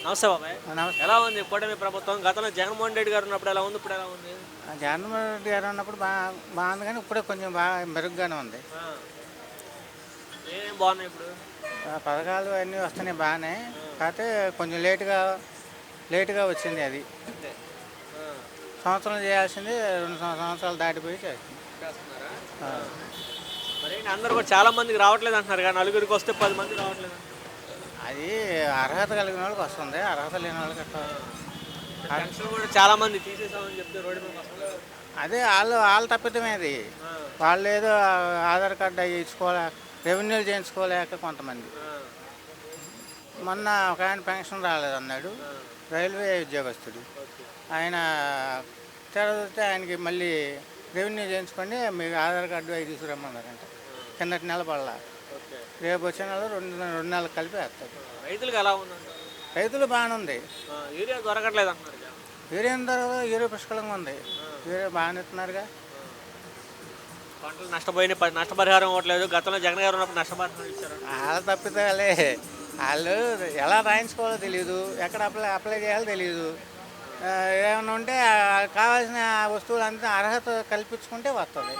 నమస్తే బాబాయ్. నమస్తే. ఎలా ఉంది కూటమి ప్రభుత్వం? గతంలో జగన్మోహన్ రెడ్డి గారు ఉన్నప్పుడు ఎలా ఉంది? ఇప్పుడు ఎలా ఉంది? జగన్మోహన్ రెడ్డి గారు ఉన్నప్పుడు బాగుంది, కానీ ఇప్పుడే కొంచెం బాగా మెరుగ్గానే ఉంది. ఆ. ఏం బాగున్నాయి ఇప్పుడు? పథకాలు అన్నీ వస్తున్నాయి బాగానే, కాకపోతే కొంచెం లేటుగా వచ్చింది అది. అంతే. ఆ. సంవత్సరం చేయాల్సింది 2 సంవత్సరాలు దాటిపోయి చేస్తుంది. చేస్తున్నారా? ఆ. మరి ఏంటి అందరు కూడా చాలా మందికి రావట్లేదు అంటున్నారు కానీ నలుగురికి వస్తే 10 మంది రావట్లేదు అంటున్నారు. అది అర్హత కలిగిన వాళ్ళకి వస్తుంది, అర్హత లేని వాళ్ళకి అట్లా. పెన్షన్ కూడా చాలా మంది తీసేసామని చెప్తే రోడ్డు మీద వస్తున్నారు. అదే వాళ్ళ తప్పిదమే అది. ఆ. వాళ్ళు ఏదో ఆధార్ కార్డు అవి ఇచ్చుకోలేక, రెవెన్యూలు చేయించుకోలేక కొంతమంది. ఆ. మొన్న ఒక ఆయన పెన్షన్ రాలేదన్నాడు, ఆ. రైల్వే ఉద్యోగస్తుడు. ఓకే. ఆయన తెరదితే ఆయనకి మళ్ళీ రెవెన్యూ చేయించుకొని మీకు ఆధార్ కార్డు అవి తీసుకురమ్మన్నారంట. కిందటి నెల పడలా, ఓకే. రేపు వచ్చే నెల 2 నెలలు కలిపి వేస్తారు. రైతులకు ఎలా ఉందంటారు? రైతులు బాగానే ఉంది. యూరియా దొరకట్లేదు అంటున్నారు కదా. యూరియా పుష్కలంగా ఉంది. యూరియా బాగానే ఇస్తున్నారుగా. పంటలు నష్టపోయిన నష్టపరిహారం ఇవ్వట్లేదు. గతంలో జగన్ గారు ఉన్నప్పుడు నష్టపరిహారం ఇచ్చారు. వాళ్ళ తప్పిదాలే. వాళ్ళు ఎలా రాయించుకోవాలో తెలియదు, ఎక్కడ అప్లై చేయాలో తెలియదు. ఏమైనా ఉంటే కావాల్సిన వస్తువులు అంతా అర్హత కల్పించుకుంటే వస్తుంది.